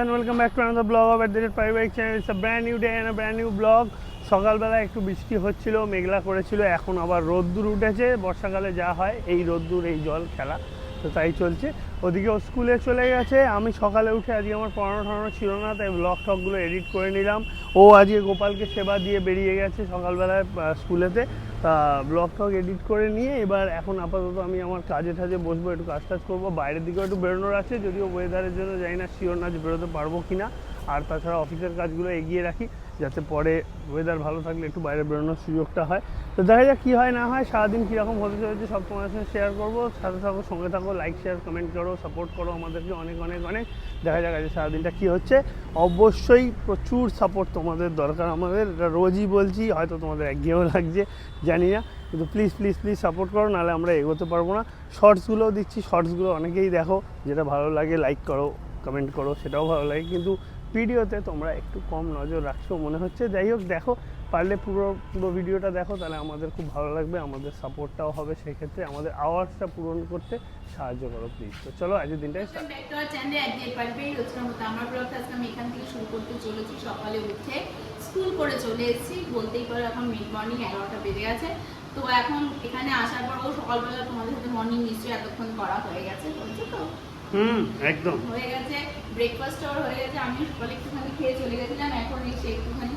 and welcome back to another blog of @paribike channel. It's a brand new day and a brand new blog. সকালবেলা একটু বৃষ্টি হচ্ছিল, মেঘলা করেছিল, এখন আবার রোদ্দুর উঠেছে। বর্ষাকালে যা হয় এই রোদ্দুর এই জল খেলা, তো তাই চলছে। ওদিকে ও স্কুলে চলে গেছে, আমি সকালে উঠে আজকে আমার পড়ানো ছিল না, তাই ব্লগ টকগুলো এডিট করে নিলাম। ও আজকে গোপালকে সেবা দিয়ে বেরিয়ে গেছে সকালবেলায় স্কুলেতে, তা ব্লগ টক এডিট করে নিয়ে এবার এখন আপাতত আমি আমার কাজে টাজে বসবো, একটু কাজ টাজ করবো। বাইরের দিকেও একটু বেরোনোর আছে, যদিও ওয়েদারের জন্য জানি না শিওর না যে বেরোতে পারবো কি না। আর তাছাড়া অফিসের কাজগুলো এগিয়ে রাখি, যাতে পরে ওয়েদার ভালো থাকলে একটু বাইরে বেরোনোর সুযোগটা হয়। তো দেখা যাক কী হয় না হয়, সারাদিন কীরকম হতে চলেছে সব তোমার সাথে শেয়ার করবো। সাথে থাকো, সঙ্গে থাকো, লাইক শেয়ার কমেন্ট করো, সাপোর্ট করো আমাদেরকে অনেক অনেক অনেক। দেখা যাক আজকে সারাদিনটা কী হচ্ছে। অবশ্যই প্রচুর সাপোর্ট তোমাদের দরকার আমাদের, এটা রোজই বলছি, হয়তো তোমাদের একঘেয়েও লাগছে জানি না, কিন্তু প্লিজ প্লিজ প্লিজ সাপোর্ট করো, নাহলে আমরা এগোতে পারবো না। শর্টসগুলোও দিচ্ছি, শর্টসগুলো অনেকেই দেখো, যেটা ভালো লাগে লাইক করো, কমেন্ট করো, সেটাও ভালো লাগে, কিন্তু ভিডিওতে তোমরা একটু কম নজর রাখছো মনে হচ্ছে। যাই হোক, দেখো, পারলে পুরো ভিডিওটা দেখো, তাহলে আমাদের খুব ভালো লাগবে, আমাদের সাপোর্টটাও হবে, সেক্ষেত্রে আমাদের আওয়াজটা পূরণ করতে সাহায্য করো প্লিজ। তো চলো আজকের দিনটাই আমার ব্লগটা আমি এখান থেকে শুরু করতে চলেছি। সকালে উঠে স্কুল করে চলে এসেছি বলতেই পারো, এখন মিড মর্নিং 11টা বেজে গেছে। তো এখন এখানে আসার পরও সকালবেলা তোমাদের সাথে মর্নিং নিশ্চয়ই এতক্ষণ করা হয়ে গেছে, বলছো তো? একদম হয়ে গেছে, ব্রেকফাস্টও হয়ে গেছে। আমি সকালে একটুখানি খেয়ে চলে গেছিলাম, এখন এসে একটুখানি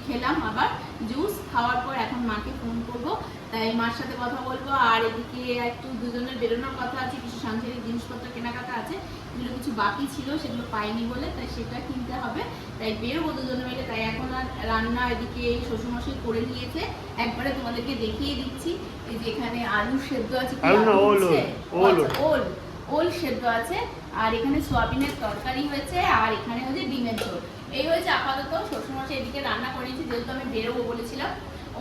খেলাম, আবার জুস খাওয়ার পর এখন মাকে ফোন করবো, তাই মার সাথে কথা বলবো। আর এদিকে একটু দুজনের বেরোনোর কথা আছে, কিছু সাংসারিক জিনিসপত্র কেনাকাটা আছে, যেগুলো কিছু বাকি ছিল সেগুলো পাইনি বলে, তাই সেটা কিনতে হবে, তাই বেরোবো দুজনে মিলে। তাই এখন আর রান্না এদিকে শ্বশুরমশাই করে নিয়েছে, একবারে তোমাদেরকে দেখিয়ে দিচ্ছি। এই যে এখানে আলু সেদ্ধ আছে, ওল সেদ্ধ আছে, আর এখানে সোয়াবিনের তরকারি হয়েছে, আর এখানে হচ্ছে ডিমের ঝোল। এই হয়েছে আপাতত। শ্বশুরমশাই এদিকে রান্না করে নিয়েছি, যেহেতু আমি বেরোবো বলেছিলাম,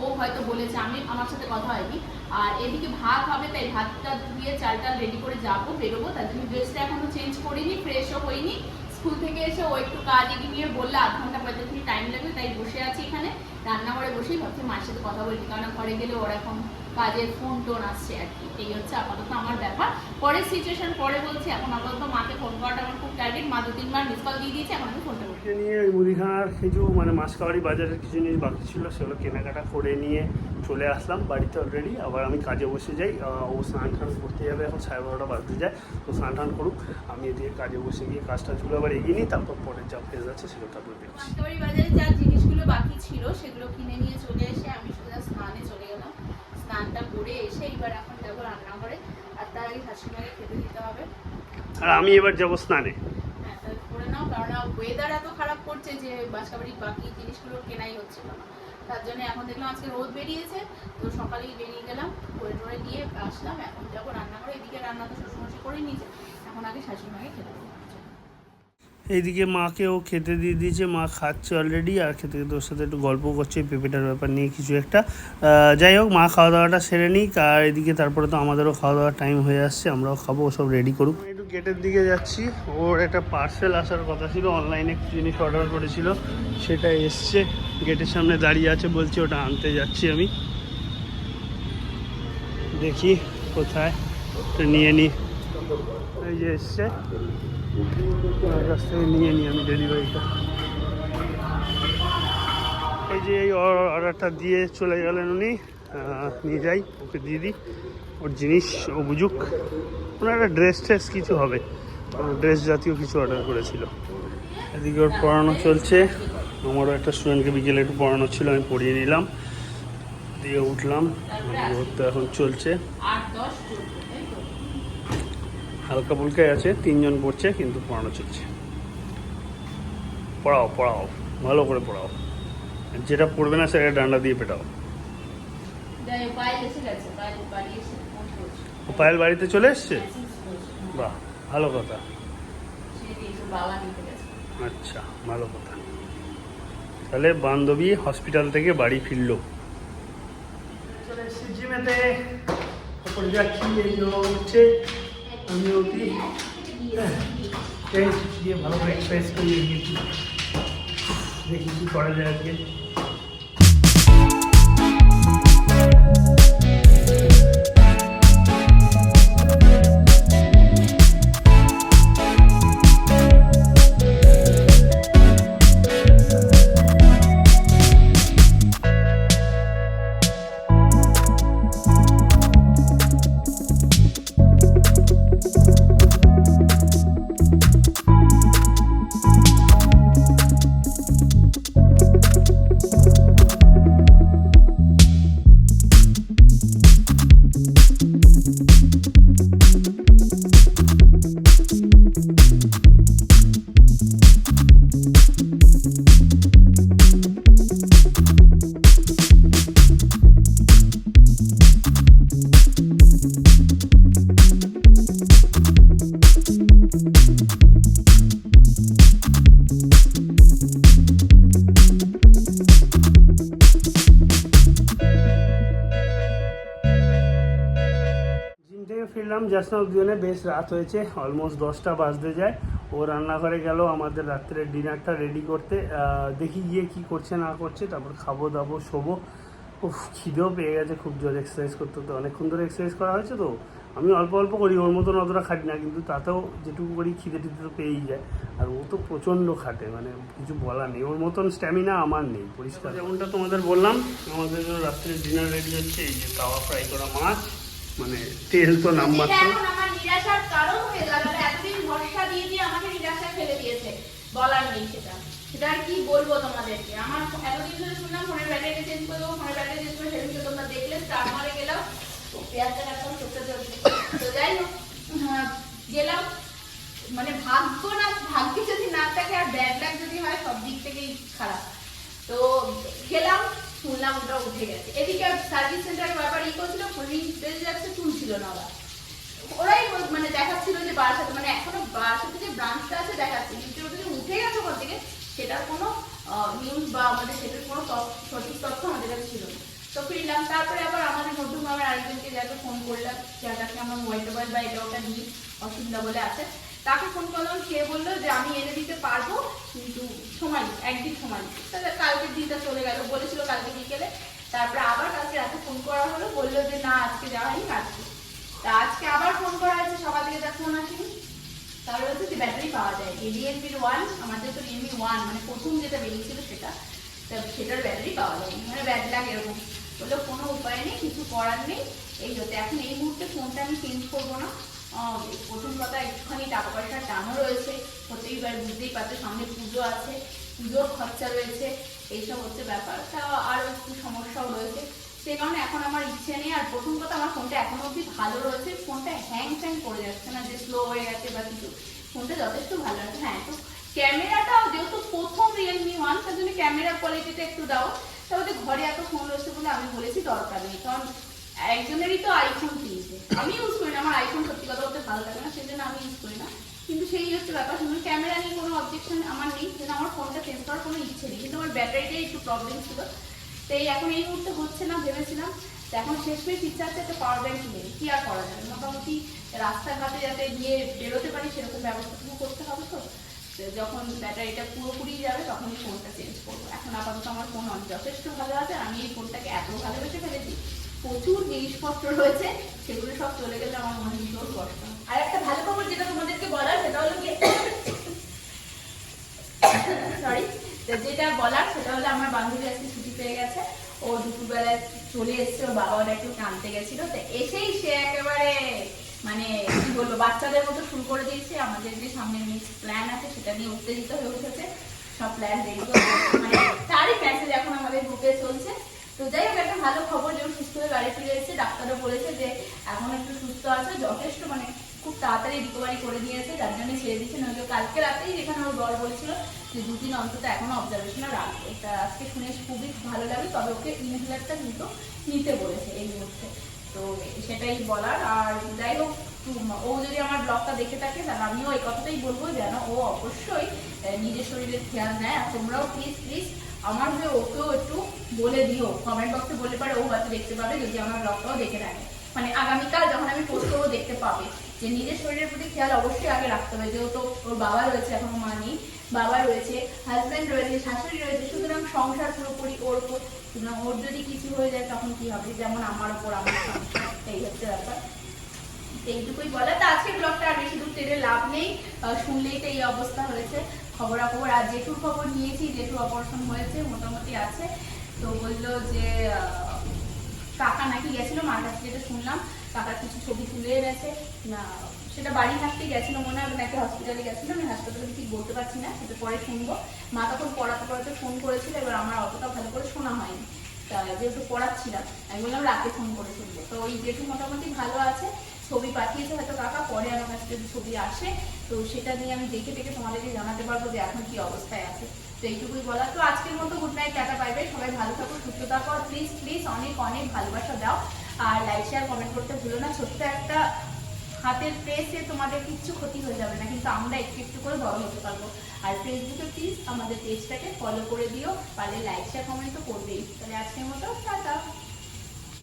ও হয়তো বলেছে, আমার সাথে কথা হয়নি। আর এদিকে ভাত হবে, তাই ভাতটা দিয়ে চালটা রেডি করে যাবো, বেরোবো। তার জন্য ড্রেসটা এখনো চেঞ্জ করিনি, ফ্রেশও হইনি। স্কুল থেকে এসে ও একটু কাজ এগিয়ে নিয়ে বললে 1/2 ঘন্টা 45 মিনিট টাইম লাগবে, তাই বসে আছি এখানে রান্নাঘরে বসেই, ভাবছি মার সাথে কথা বলছি, কারণ ঘরে গেলে ওর এখন কাজের ফোন টোন আসছে আর কি। এই হচ্ছে আপাতত আমার ব্যাপার, পরের সিচুয়েশন পরে বলছি। এখন আপাতত মাকে ফোন করাটা আমার খুব টার্গেট, মা 2-3 বার মিস কল দিয়ে দিয়েছে, এখন আমি ফোনটা করছি। নিয়ে মুদিখানার কিছু মাসকাবাড়ি বাজারের কিছু জিনিস বাকি ছিল, সেগুলো কেনাকাটা করে নিয়ে চলে আসলাম বাড়িতে অলরেডি। আবার আমি কাজে বসে যাই, ও স্নান টান করতে যাবে, এখন 12:30 বাজতে যায়, তো স্নান টান করুক, আমি এদিকে কাজে বসে গিয়ে কাজ টাজগুলো আবার এগিয়ে নিই, তারপর পরের যা ফেজ আছে সেগুলো তারপর দেখছি। মাসকাবাড়ি বাজারে যা জিনিসগুলো বাকি ছিল সেগুলো কিনে নিয়ে চলে এসে আমি সোজা স্নানে চলে গেলাম। স্নানটা করে এসে এবার এখন যাবো রান্নাঘরে, আর তার আগে শাশুড়িমাকে খেতে দিতে হবে। আর আমি এবার যাবো স্নানে। হ্যাঁ, তাহলে করে নাও, কারণ ওয়েদার এত খারাপ করছে যে বাসাবাড়ির বাকি জিনিসগুলো কেনাই হচ্ছিল না। তার জন্য এখন দেখলাম আজকে রোদ বেরিয়েছে, তো সকালেই বেরিয়ে গেলাম, করে টরে দিয়ে আসলাম। এখন যাবো রান্নাঘরে, এদিকে রান্না তো শ্বশুরমশাই করে নিয়েছে, এখন আগে শাশুড়িমাকে খেতে দেবো। এইদিকে মাকেও খেতে দিয়ে দিয়েছে, মা খাচ্ছে অলরেডি, আর খেতে খেতে ওর সাথে একটু গল্প করছে পেঁপেটার ব্যাপার নিয়ে কিছু একটা। যাই হোক, মা খাওয়া দাওয়াটা সেরে নিক, আর এদিকে তারপরে তো আমাদেরও খাওয়া দাওয়ার টাইম হয়ে আসছে, আমরাও খাবো, সব রেডি করুক। একটু গেটের দিকে যাচ্ছি, ওর একটা পার্সেল আসার কথা ছিল, অনলাইনে কিছু জিনিস অর্ডার করেছিল, সেটা এসছে, গেটের সামনে দাঁড়িয়ে আছে, বলছি ওটা আনতে যাচ্ছি আমি, দেখি কোথায়, তো নিয়ে নিই। এই যে এসছে, ওর কাছ থেকে নিয়ে নিই আমি ডেলিভারিটা। এই যে এই অর্ডারটা দিয়ে চলে গেলেন উনি, নিয়ে যাই, ওকে দিয়ে দিই ওর জিনিস, ও বুঝুক। ওনার একটা ড্রেস ট্রেস কিছু হবে, ড্রেস জাতীয় কিছু অর্ডার করেছিল। এদিকে ওর পড়ানো চলছে, আমারও একটা স্টুডেন্টকে বিকেলে একটু পড়ানো ছিল, আমি পড়িয়ে নিলাম, দিয়ে উঠলাম, ওর তো এখন চলছে, হালকা ফুলকাই আছে, 3 জন পড়ছে, কিন্তু পড়ানো চলছে। পড়াও ভালো করে পড়াও, যেটা পড়বে না সেটা ডান্ডা দিয়ে পেটাও। পায়েল বাড়িতে চলে এসছে, বাহ, ভালো কথা। আচ্ছা, ভালো কথা। তাহলে বান্ধবী হসপিটাল থেকে বাড়ি ফিরলো। চলে এসছি জিমেতে, তারপরে যাচ্ছি, এই হচ্ছে আমি ওকে দিয়ে ভালো করে এক্সারসাইজ করিয়ে দিয়েছি, দেখি কী করা যায় আজকে। থেকে ফিরলাম জাস্ট নাও দুজনে, বেশ রাত হয়েছে, অলমোস্ট 10টা বাজতে যায়। ও রান্নাঘরে গেল আমাদের রাত্রের ডিনারটা রেডি করতে। দেখি গিয়ে কি করছে না করছে, তারপর খাবো দাবো শোবো। উফ, খিদেও পেয়ে গেছে খুব জোর। এক্সারসাইজ করতে তো অনেকক্ষণ ধরে এক্সারসাইজ করা হয়েছে, তো আমি অল্প অল্প করি, ওর মতন অতটা খাটি না, কিন্তু তাতেও যেটুকু করি খিদে টিদে তো পেয়েই যায়। আর ও তো প্রচণ্ড খাটে, মানে কিছু বলার নেই, ওর মতন স্ট্যামিনা আমার নেই পরিষ্কার। যেমনটা তোমাদের বললাম, আমাদের রাত্রের ডিনার রেডি হচ্ছে। এই যে তাওয়া ফ্রাই করা মাছ, মানে তেল তো নাম্বার তো। এখন আমার নিরাশার কারণ হয়ে গেল, এতদিন ভরসা দিয়ে দিয়ে আমাকে নিরাশা ফেলে দিয়েছে, বলার নেই সেটা। সেটা আর কি বলবো তোমাদেরকে। আমার এতদিন ধরে শুনলাম ফোনের ব্যাটারি চেঞ্জ করে দেবো, ফোনের ব্যাটারি চেঞ্জ করে, সেদিনকে তোমরা দেখলে স্টার মারে গেলাম, পেঁয়াজটা একদম চোখে চলছে। তো যাই হোক, গেলাম, মানে ভাগ্য না, ভাগ্যে যদি না থাকে আর ব্যাড লাক যদি হয়, সব দিক থেকেই খারাপ। তো গেলাম, শুনলাম ওটা উঠে গেছে। এদিকে সার্ভিস সেন্টারের ব্যাপার করছিল, ফুলিং বেজে যাচ্ছে, তুলছিল না ওরা। ওরাই মানে দেখাচ্ছিল যে বারাসাতে, মানে এখনো বারাসাতে যে ব্রাঞ্চটা আছে দেখাচ্ছে, কিন্তু ওটা যে উঠে গেছে ওখান থেকে সেটার কোনো নিউজ বা আমাদের সেটার কোনো সঠিক তথ্য আমাদের কাছে ছিল না। তো ফিরলাম, তারপরে আবার আমাদের মধ্যমগ্রামের আরেকজনকে যাকে ফোন করলাম, যাকে আমার মোবাইল টোবাইল বা এটা ওটা নিয়ে অসুবিধা বলে আছে, তাকে ফোন করলাম। সে বললো যে আমি এনে দিতে পারবো, কিন্তু সময় একদিন সময় তাহলে কালকের দিনটা চলে গেল, বলেছিল কালকে বিকেলে। তারপরে আবার কালকে রাতে ফোন করা হলো, বললো যে না আজকে যাওয়া হয়নি, আজকে। তা আজকে আবার ফোন করা হয়েছে, সকাল থেকে তার ফোন আসেনি। তারপরে হচ্ছে যে ব্যাটারি পাওয়া যায় রিয়েলমির 1, আমাদের তো রিয়েলমি 1 মানে প্রথম যেটা বেরিয়েছিল সেটা, সেটার ব্যাটারি পাওয়া যায়নি, মানে ব্যাড লাগ এরকম। বললো কোনো উপায় নেই, কিছু করার নেই, এই হতে এখন এই মুহূর্তে ফোনটা আমি চেঞ্জ করবো না। প্রথম কথা একটুখানি টাকা পয়সার টানও রয়েছে, প্রত্যেকবার বুঝতেই পারছো, সামনে পুজো আছে, পুজোর খরচা রয়েছে, এইসব হচ্ছে ব্যাপার। তা আরও একটু সমস্যাও রয়েছে, সেই কারণে এখন আমার ইচ্ছে নেই। আর প্রথম কথা আমার ফোনটা এখনো অব্দি ভালো রয়েছে, ফোনটা হ্যাং ট্যাং করে যাচ্ছে না, যে স্লো হয়ে গেছে বা কিছু, ফোনটা যথেষ্ট ভালো আছে। হ্যাঁ, তো ক্যামেরাটাও যেহেতু প্রথম রিয়েলমি 1, তার জন্য ক্যামেরার কোয়ালিটিটা একটু দাও। তাহলে ঘরে এত ফোন রয়েছে বলে আমি বলেছি দরকার নেই, কারণ একজনেরই তো আইফোন কিনছে, আমি ইউজ করি না, আমার আইফোন সত্যি কথা বলতে ভালো লাগে না, সেই জন্য আমি ইউজ করি না। কিন্তু সেই হচ্ছে ব্যাপার, শুনুন ক্যামেরা নিয়ে কোনো অবজেকশন আমার নেই, যেন আমার ফোনটা চেঞ্জ করার কোনো ইচ্ছে নেই, কিন্তু আমার ব্যাটারিটাই একটু প্রবলেম ছিল। তো এখন এই মুহূর্তে হচ্ছে না ভেবেছিলাম, তো এখন শেষমেশ ইচ্ছা আছে একটা পাওয়ার ব্যাংক কিনে, কি আর করা যাবে, মোটামুটি রাস্তাঘাটে যাতে গিয়ে বেরোতে পারি সেরকম ব্যবস্থাটুকু করতে হবে। তো যখন ব্যাটারিটা পুরোপুরি যাবে তখনই ফোনটা চেঞ্জ করবো। এখন আপাতত আমার ফোন যথেষ্ট ভালো আছে, আমি এই ফোনটাকে এত ভালোবেসে ফেলেছি, প্রচুর জিনিসপত্র রয়েছে, সেগুলো সব চলে গেলে আমার মনে ভীষণ কষ্ট। আর একটা ভালো খবর যেটা তোমাদেরকে বলার, সেটা হলো কি সরি, যেটা বলার সেটা হলো আমার বান্ধবী আজকে ছুটি পেয়ে গেছে, ও দুপুরবেলায় চলে এসছে, ওর বাবা ওরা একটু টানতে গেছিল, তো এসেই সে একেবারে মানে কি বলবো বাচ্চাদের মতো শুরু করে দিয়েছে। আমাদের যে সামনে নেক্সট প্ল্যান আছে সেটা নিয়ে উত্তেজিত হয়ে উঠেছে, সব প্ল্যান রেডি করে, মানে তারই মেসেজ এখন আমাদের গ্রুপে চলছে। তো যাই হোক, একটা ভালো খবর যে সুস্থ হয়ে বাড়ি ফিরে এসেছে, ডাক্তারও বলেছে যে এখন একটু সুস্থ আছে, যথেষ্ট মানে খুব তাড়াতাড়ি রিকভারি করে নিয়েছে, যার জন্য ছেড়ে দিচ্ছে। নয়তো কালকে রাতেই যেখানে ওর বর বলেছিল যে 2 দিন অন্তত এখনো অবজারভেশনে রাখবে, এটা আজকে শুনে খুবই ভালো লাগে। তবে ওকে ইনহেলারটা কিন্তু নিতে বলেছে এই মুহূর্তে, তো সেটাই বলার। আর যাই হোক, ও যদি আমার ব্লগটা দেখে থাকে তাহলে আমিও এই কথাটাই বলবো, যেন ও অবশ্যই নিজের শরীরের খেয়াল নেয়। আর তোমরাও প্লিজ প্লিজ আমার হয়ে ওকেও একটু বলে দিও, কমেন্ট বক্সে বলে পারে, ও হয়তো দেখতে পাবে যদি আমার ব্লগটাও দেখে থাকে, মানে আগামীকাল যখন আমি পোস্ট করবো দেখতে পাবে যে নিজের শরীরের প্রতি খেয়াল অবশ্যই আগে রাখতে হবে। যেহেতু ওর বাবা রয়েছে, এখন মা নেই, বাবা রয়েছে, হাজব্যান্ড রয়েছে, শাশুড়ি রয়েছে, সুতরাং সংসার পুরোপুরি ওর উপর, সুতরাং ওর যদি কিছু হয়ে যায় তখন কি হবে, যেমন আমার ওপর আমার সংসার, এই হচ্ছে ব্যাপার। এইটুকুই বলা। তো আজকে ব্লগটা আর বেশি দূর টেনে লাভ নেই, শুনলেই তো এই অবস্থা হয়েছে খবরাখবর। আর জেঠুর খবর নিয়েছি, জেঠু অপারেশন হয়েছে, মোটামুটি আছে। তো বললো যে কাকা নাকি গেছিল মার কাছে, যেটা শুনলাম কাকার কিছু ছবি তুলে এনেছে না, সেটা বাড়ি থাকতেই গেছিলো মনে হয়, নাকি হসপিটালে গেছিলো, আমি হাসপাতালে ঠিক বলতে পারছি না, সেটা পরে শুনবো। মা তখন পড়াতে পড়াতে ফোন করেছিল, এবার আমার অতটা ভালো করে শোনা হয়নি, তা যেহেতু পড়াচ্ছিলাম আমি বললাম রাতে ফোন করে শুনবো। তো ওই জেঠু মোটামুটি ভালো আছে, ছবি পাঠিয়েছে হয়তো কাকা, পরে আমার কাছে যদি ছবি আসে তো সেটা নিয়ে আমি দেখে দেখে তোমাদেরকে জানাতে পারবো যে এখন কি অবস্থায় আছে। তো এইটুকুই বলা। তো আজকের মতো good night, tata, bye bye, সবাই ভালো থাকো, সুস্থ থাকো, আর প্লিজ প্লিজ অনেক অনেক ভালোবাসা দাও, আর লাইক শেয়ার কমেন্ট করতে ভুলো না। ছোট্ট একটা হাতের প্রেসে তোমাদের কিচ্ছু ক্ষতি হয়ে যাবে না, কিন্তু আমরা একটু একটু করে বড় হতে পারবো। আর ফেসবুকে প্লিজ আমাদের পেজটাকে ফলো করে দিও, পারলে লাইক শেয়ার কমেন্ট তো করবেই। তাহলে আজকের মতো টাটা।